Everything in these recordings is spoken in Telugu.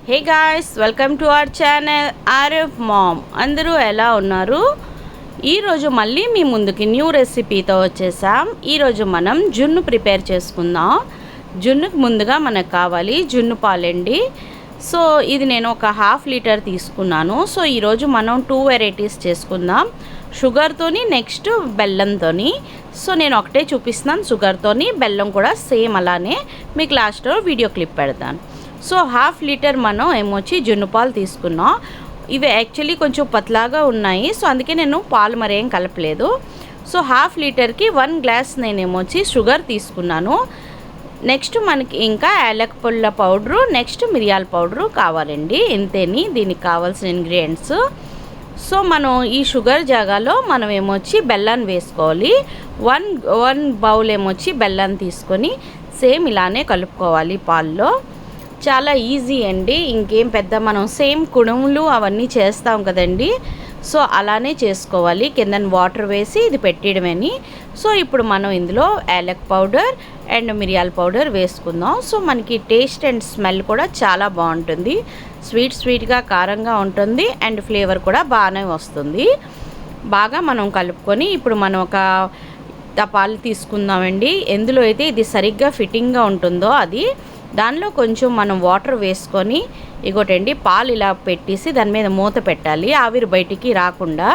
Hey guys, welcome to our channel RF mom. అందరూ ఎలా ఉన్నారు? ఈరోజు మళ్ళీ మీ ముందుకి న్యూ రెసిపీతో వచ్చేసాం. ఈరోజు మనం జున్ను ప్రిపేర్ చేసుకుందాం. జున్నుకు ముందుగా మనకు కావాలి జున్ను పాలండి. సో ఇది నేను ఒక 1/2 లీటర్ తీసుకున్నాను. సో ఈరోజు మనం 2 వెరైటీస్ చేసుకుందాం, షుగర్తోని నెక్స్ట్ బెల్లంతోని. సో నేను ఒకటే చూపిస్తున్నాను, షుగర్తోని, బెల్లం కూడా సేమ్ అలానే. మీకు లాస్ట్లో వీడియో క్లిప్ పెడతాను. సో 1/2 లీటర్ మనం ఏమొచ్చి జున్ను పాలు తీసుకున్నాం. ఇవి యాక్చువల్లీ కొంచెం పతలాగా ఉన్నాయి, సో అందుకే నేను పాలు మరేం కలపలేదు. సో 1/2 లీటర్కి 1 గ్లాస్ నేనేమొచ్చి షుగర్ తీసుకున్నాను. నెక్స్ట్ మనకి ఇంకా యాలక్ పుల్ల పౌడరు, నెక్స్ట్ మిరియాల పౌడరు కావాలండి. ఇంతేని దీనికి కావాల్సిన ఇంగ్రీడియంట్స్. సో మనం ఈ షుగర్ జాగాలో మనం ఏమొచ్చి బెల్లాన్ని వేసుకోవాలి. వన్ బౌల్ ఏమొచ్చి బెల్లాన్ని తీసుకొని సేమ్ ఇలానే కలుపుకోవాలి పాల్లో. చాలా ఈజీ అండి, ఇంకేం పెద్ద మనం సేమ్ కుడుములు అవన్నీ చేస్తాం కదండి, సో అలానే చేసుకోవాలి. కింద వాటర్ వేసి ఇది పెట్టేయడమని. సో ఇప్పుడు మనం ఇందులో యాలక్ పౌడర్ అండ్ మిరియాల పౌడర్ వేసుకుందాం. సో మనకి టేస్ట్ అండ్ స్మెల్ కూడా చాలా బాగుంటుంది. స్వీట్గా కారంగా ఉంటుంది అండ్ ఫ్లేవర్ కూడా బాగానే వస్తుంది. బాగా మనం కలుపుకొని ఇప్పుడు మనం ఒక పాలు తీసుకుందామండి. ఎందులో అయితే ఇది సరిగ్గా ఫిట్టింగ్గా ఉంటుందో అది, దానిలో కొంచెం మనం వాటర్ వేసుకొని ఇగోటండి పాలు ఇలా పెట్టేసి దాని మీద మూత పెట్టాలి, ఆవిరి బయటికి రాకుండా.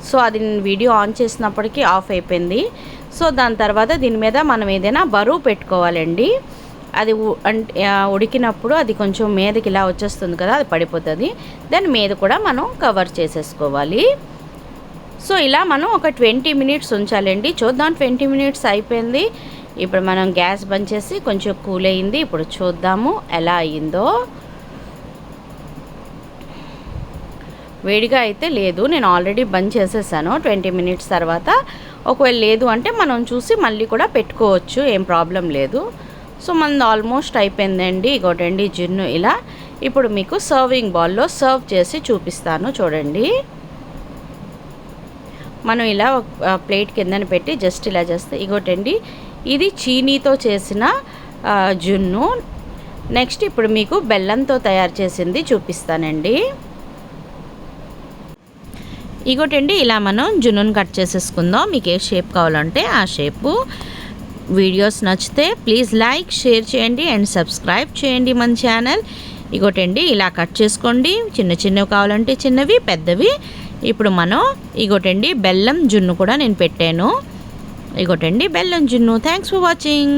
సో అది నేను వీడియో ఆన్ చేసినప్పటికీ ఆఫ్ అయిపోయింది. సో దాని తర్వాత దీని మీద మనం ఏదైనా బరువు పెట్టుకోవాలండి. అది ఉడికినప్పుడు అది కొంచెం మీదకి ఇలా వచ్చేస్తుంది కదా, అది పడిపోతుంది. దాని మీద కూడా మనం కవర్ చేసేసుకోవాలి. సో ఇలా మనం ఒక 20 మినిట్స్ ఉంచాలండి. చూద్దాం, 20 మినిట్స్ అయిపోయింది. ఇప్పుడు మనం గ్యాస్ బంద్ చేసి కొంచెం కూల్ అయింది. ఇప్పుడు చూద్దాము ఎలా అయ్యిందో. వేడిగా అయితే లేదు, నేను ఆల్రెడీ బంద్ చేసేసాను 20 మినిట్స్ తర్వాత. ఒకవేళ లేదు అంటే మనం చూసి మళ్ళీ కూడా పెట్టుకోవచ్చు, ఏం ప్రాబ్లం లేదు. సో మనది ఆల్మోస్ట్ అయిపోయిందండి. ఇగోటండి జున్ను ఇలా. ఇప్పుడు మీకు సర్వింగ్ బౌల్లో సర్వ్ చేసి చూపిస్తాను, చూడండి. మనం ఇలా ప్లేట్ కిందన పెట్టి జస్ట్ ఇలా చేస్తే ఇగోటండి, ఇది చీనీతో చేసిన జున్ను. నెక్స్ట్ ఇప్పుడు మీకు బెల్లంతో తయారు చేసింది చూపిస్తానండి. ఇగోటండి ఇలా మనం జున్నును కట్ చేసేసుకుందాం. మీకు ఏ షేప్ కావాలంటే ఆ షేపు. వీడియోస్ నచ్చితే ప్లీజ్ లైక్, షేర్ చేయండి అండ్ సబ్స్క్రైబ్ చేయండి మన ఛానల్. ఇగోటండి ఇలా కట్ చేసుకోండి. చిన్నవి కావాలంటే చిన్నవి, పెద్దవి. ఇప్పుడు మనం ఇగోటండి బెల్లం జున్ను కూడా నేను పెట్టాను. ఇగోటండి బెల్లం జున్ను. Thanks for watching.